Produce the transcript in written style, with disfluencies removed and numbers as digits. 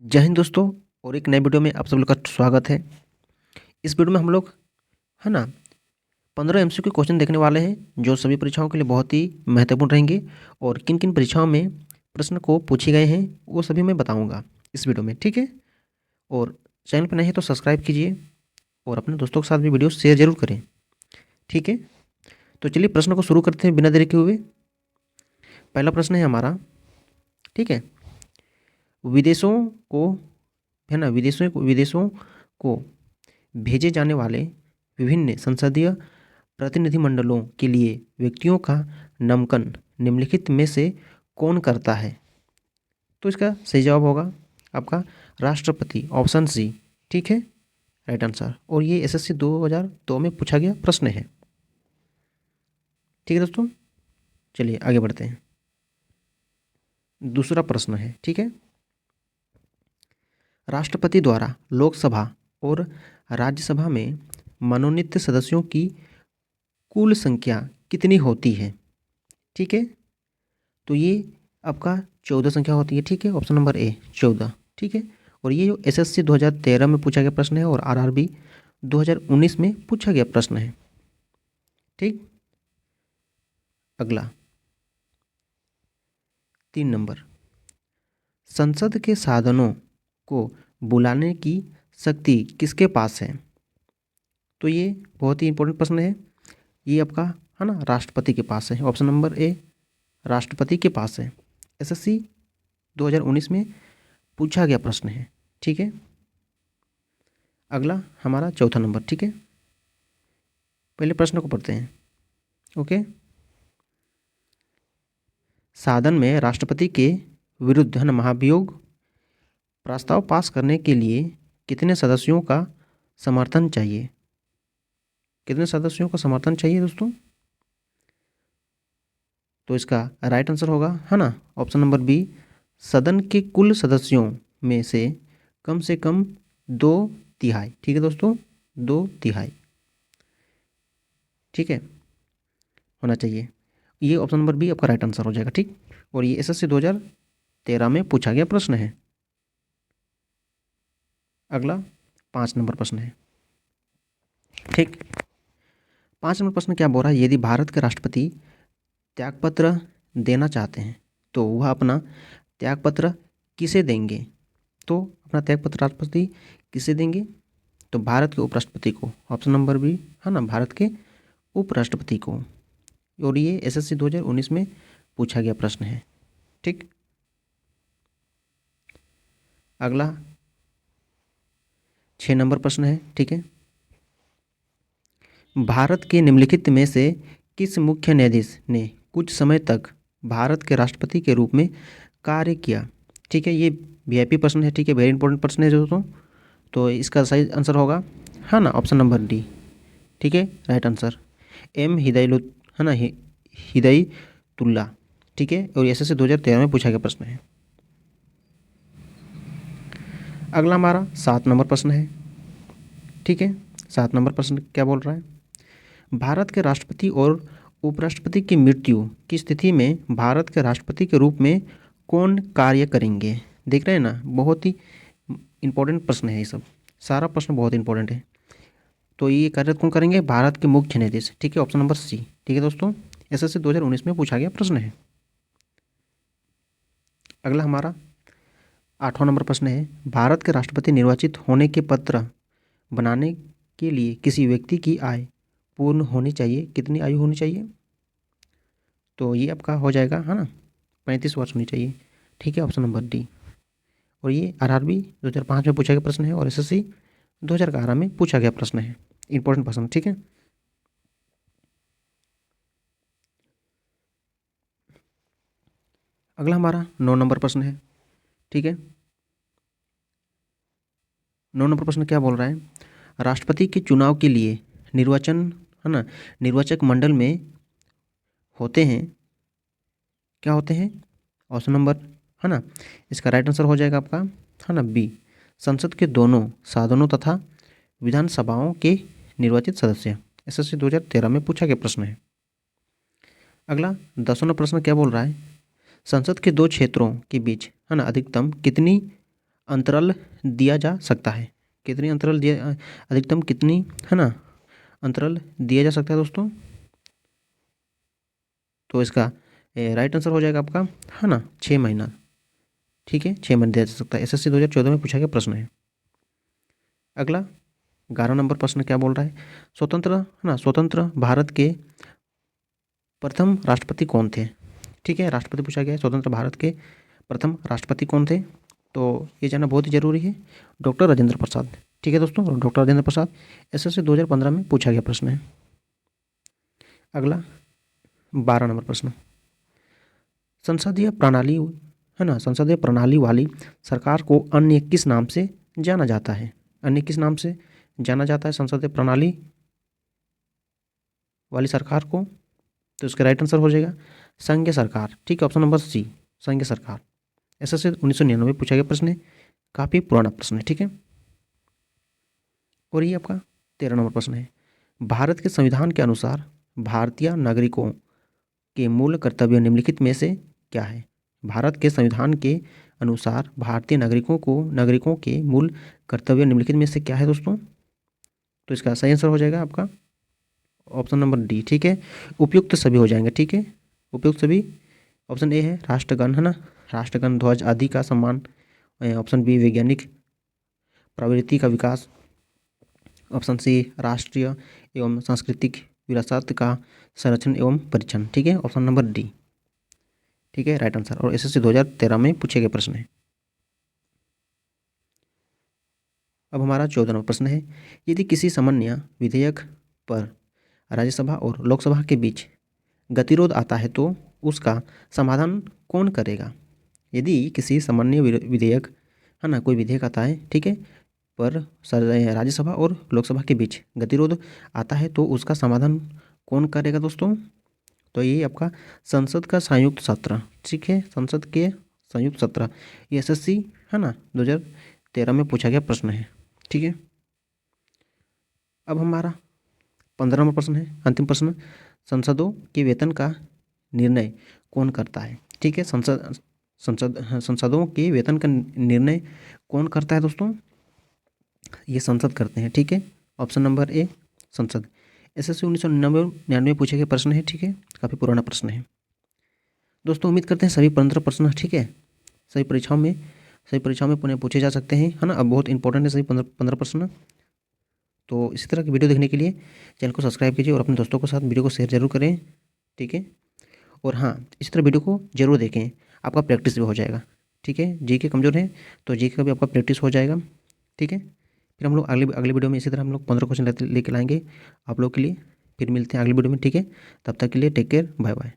जय हिंद दोस्तों। और एक नए वीडियो में आप सब लोग का स्वागत है। इस वीडियो में हम लोग है ना 15 एमसीक्यू क्वेश्चन देखने वाले हैं जो सभी परीक्षाओं के लिए बहुत ही महत्वपूर्ण रहेंगे। और किन किन परीक्षाओं में प्रश्न को पूछे गए हैं वो सभी मैं बताऊंगा इस वीडियो में, ठीक है। और चैनल पर नए हैं तो सब्सक्राइब कीजिए और अपने दोस्तों के साथ भी वीडियो शेयर जरूर करें, ठीक है। तो चलिए प्रश्न को शुरू करते हैं बिना देरी के हुए। पहला प्रश्न है हमारा, ठीक है। विदेशों को है ना विदेशों को भेजे जाने वाले विभिन्न संसदीय प्रतिनिधिमंडलों के लिए व्यक्तियों का नामांकन निम्नलिखित में से कौन करता है? तो इसका सही जवाब होगा आपका राष्ट्रपति, ऑप्शन सी, ठीक है, राइट आंसर। और ये एसएससी 2002 में पूछा गया प्रश्न है, ठीक है दोस्तों। चलिए आगे बढ़ते हैं। दूसरा प्रश्न है, ठीक है। राष्ट्रपति द्वारा लोकसभा और राज्यसभा में मनोनीत सदस्यों की कुल संख्या कितनी होती है? ठीक है, तो ये आपका 14 संख्या होती है, ठीक है। ऑप्शन नंबर ए 14, ठीक है। और ये जो एसएससी 2013 में पूछा गया प्रश्न है और आरआरबी 2019 में पूछा गया प्रश्न है, ठीक। अगला 3 नंबर, संसद के साधनों को बुलाने की शक्ति किसके पास है? तो ये बहुत ही इंपॉर्टेंट प्रश्न है। ये आपका है ना राष्ट्रपति के पास है। ऑप्शन नंबर ए राष्ट्रपति के पास है। एसएससी 2019 में पूछा गया प्रश्न है, ठीक है। अगला हमारा चौथा नंबर, ठीक है। पहले प्रश्न को पढ़ते हैं, ओके। साधन में राष्ट्रपति के विरुद्ध है ना महाभियोग प्रस्ताव पास करने के लिए कितने सदस्यों का समर्थन चाहिए? कितने सदस्यों का समर्थन चाहिए दोस्तों? तो इसका राइट आंसर होगा है ना ऑप्शन नंबर बी, सदन के कुल सदस्यों में से कम 2/3, ठीक है दोस्तों, 2/3, ठीक है, होना चाहिए। ये ऑप्शन नंबर बी आपका राइट आंसर हो जाएगा, ठीक। और ये एसएससी 2013 में पूछा गया प्रश्न है। अगला 5 नंबर प्रश्न है, ठीक। 5 नंबर प्रश्न क्या बोल रहा है? यदि भारत के राष्ट्रपति त्यागपत्र देना चाहते हैं तो वह अपना त्यागपत्र किसे देंगे? तो अपना त्यागपत्र राष्ट्रपति किसे देंगे? तो भारत के उपराष्ट्रपति को। ऑप्शन नंबर बी है ना भारत के उपराष्ट्रपति को। और ये एसएससी 2019 में पूछा गया प्रश्न है, ठीक। अगला 6 नंबर प्रश्न है, ठीक है। भारत के निम्नलिखित में से किस मुख्य न्यायाधीश ने कुछ समय तक भारत के राष्ट्रपति के रूप में कार्य किया? ठीक है, ये वीआईपी प्रश्न है, ठीक है, वेरी इंपॉर्टेंट प्रश्न है दोस्तों। तो इसका सही आंसर होगा है ना ऑप्शन नंबर डी, ठीक है, राइट आंसर। एम हिदायतुल्ला है ना हिदायतुल्ला, ठीक है। और एसएससी 2013 में पूछा गया प्रश्न है। अगला हमारा 7 नंबर प्रश्न है, ठीक है। 7 नंबर प्रश्न क्या बोल रहा है? भारत के राष्ट्रपति और उपराष्ट्रपति की मृत्यु की स्थिति में भारत के राष्ट्रपति के रूप में कौन कार्य करेंगे? देख रहे हैं ना, बहुत ही इंपॉर्टेंट प्रश्न है ये सब, सारा प्रश्न बहुत इंपॉर्टेंट है। तो ये कार्य कौन करेंगे? भारत के मुख्य न्यायाधीश, ठीक है, ऑप्शन नंबर सी, ठीक है दोस्तों। एसएससी 2019 में पूछा गया प्रश्न है। अगला हमारा 8वां नंबर प्रश्न है, भारत के राष्ट्रपति निर्वाचित होने के पत्र बनाने के लिए किसी व्यक्ति की आय पूर्ण होनी चाहिए, कितनी आयु होनी चाहिए? तो ये आपका हो जाएगा है ना 35 वर्ष होनी चाहिए, ठीक है, ऑप्शन नंबर डी। और ये आरआरबी 2005 में पूछा गया प्रश्न है और एसएससी 2011 में पूछा गया प्रश्न है, इंपॉर्टेंट प्रश्न, ठीक है। अगला हमारा 9 नंबर प्रश्न है, ठीक है। 9 नंबर प्रश्न क्या बोल रहा है? राष्ट्रपति के चुनाव के लिए निर्वाचन है ना निर्वाचक मंडल में होते हैं, क्या होते हैं? ऑप्शन नंबर है ना इसका राइट आंसर हो जाएगा आपका है ना बी, संसद के दोनों सदनों तथा विधानसभाओं के निर्वाचित सदस्य। एसएससी 2013 में पूछा गया प्रश्न है। अगला 10वां प्रश्न क्या बोल रहा है? संसद के दो क्षेत्रों के बीच है ना अधिकतम कितनी अंतराल दिया जा सकता है? कितनी अंतराल दिया, अधिकतम कितनी, है ना, अंतराल दिया जा सकता है दोस्तों? तो इसका राइट आंसर हो जाएगा आपका, है ना, 6 महीना। ठीक है, 6 महीने दिया जा सकता है। एसएससी 2014 में पूछा गया प्रश्न है। अगला 11 नंबर प्रश्न क्या बोल रहा है? स्वतंत्र, है ना, स्वतंत्र भारत के प्रथम राष्ट्रपति कौन थे? ठीक है, राष्ट्रपति पूछा गया है, स्वतंत्र भारत के प्रथम राष्ट्रपति कौन थे? तो ये जानना बहुत ही जरूरी है, डॉक्टर राजेंद्र प्रसाद। ठीक है दोस्तों, डॉक्टर राजेंद्र प्रसाद। एसएससी 2015 में पूछा गया प्रश्न है। अगला 12 नंबर प्रश्न, संसदीय प्रणाली, है ना, संसदीय प्रणाली वाली सरकार को अन्य किस नाम से जाना जाता है? अन्य किस नाम से जाना जाता है संसदीय प्रणाली वाली सरकार को? तो इसका राइट आंसर हो जाएगा संघीय सरकार। ठीक है, ऑप्शन नंबर सी, संघीय सरकार। एसएससी 1999 पूछा गया प्रश्न है, काफ़ी पुराना प्रश्न है। ठीक है, और ये आपका 13 नंबर प्रश्न है, भारत के संविधान के अनुसार भारतीय नागरिकों के मूल कर्तव्य निम्नलिखित में से क्या है? भारत के संविधान के अनुसार भारतीय नागरिकों के मूल कर्तव्य निम्नलिखित में से क्या है दोस्तों? तो इसका सही आंसर हो जाएगा आपका ऑप्शन नंबर डी। ठीक है, उपयुक्त सभी हो जाएंगे। ठीक है, उपयुक्त सभी। ऑप्शन ए है राष्ट्रगान, है ना, राष्ट्रगान, ध्वज आदि का सम्मान। ऑप्शन बी वैज्ञानिक प्रवृत्ति का विकास। ऑप्शन सी राष्ट्रीय एवं सांस्कृतिक विरासत का संरक्षण एवं परीक्षण। ठीक है, ऑप्शन नंबर डी। ठीक है, राइट आंसर। और एसएससी 2013 में पूछे गए प्रश्न है। अब हमारा 14वां प्रश्न है, यदि किसी सामान्य विधेयक पर राज्यसभा और लोकसभा के बीच गतिरोध आता है तो उसका समाधान कौन करेगा? यदि किसी सामान्य विधेयक, है ना, कोई विधेयक आता है, ठीक है, पर राज्यसभा और लोकसभा के बीच गतिरोध आता है तो उसका समाधान कौन करेगा दोस्तों? तो ये आपका संसद का संयुक्त सत्र। ठीक है, संसद के संयुक्त सत्र। ये एसएससी, है ना, 2013 में पूछा गया प्रश्न है। ठीक है, अब हमारा 15वां प्रश्न है, अंतिम प्रश्न, संसदों के वेतन का निर्णय कौन करता है? ठीक है, संसदों के वेतन का निर्णय कौन करता है दोस्तों? ये संसद करते हैं। ठीक है, ऑप्शन नंबर ए, संसद। एसएससी 1999 पूछे गए प्रश्न है। ठीक है, काफ़ी पुराना प्रश्न है दोस्तों। उम्मीद करते हैं सभी 15 प्रश्न, ठीक है, सभी परीक्षाओं में पुनः पूछे जा सकते हैं, है ना। अब बहुत इंपॉर्टेंट है सभी 15 प्रश्न। तो इसी तरह की वीडियो देखने के लिए चैनल को सब्सक्राइब कीजिए और अपने दोस्तों के साथ वीडियो को शेयर जरूर करें। ठीक है, और हाँ, इसी तरह वीडियो को जरूर देखें, आपका प्रैक्टिस भी हो जाएगा। ठीक है, जी के कमज़ोर है तो जी का भी आपका प्रैक्टिस हो जाएगा। ठीक है, फिर हम लोग अगले वीडियो में इसी तरह हम लोग 15 क्वेश्चन लेके लाएंगे आप लोग के लिए। फिर मिलते हैं अगली वीडियो में। ठीक है, तब तक के लिए टेक केयर, बाय बाय।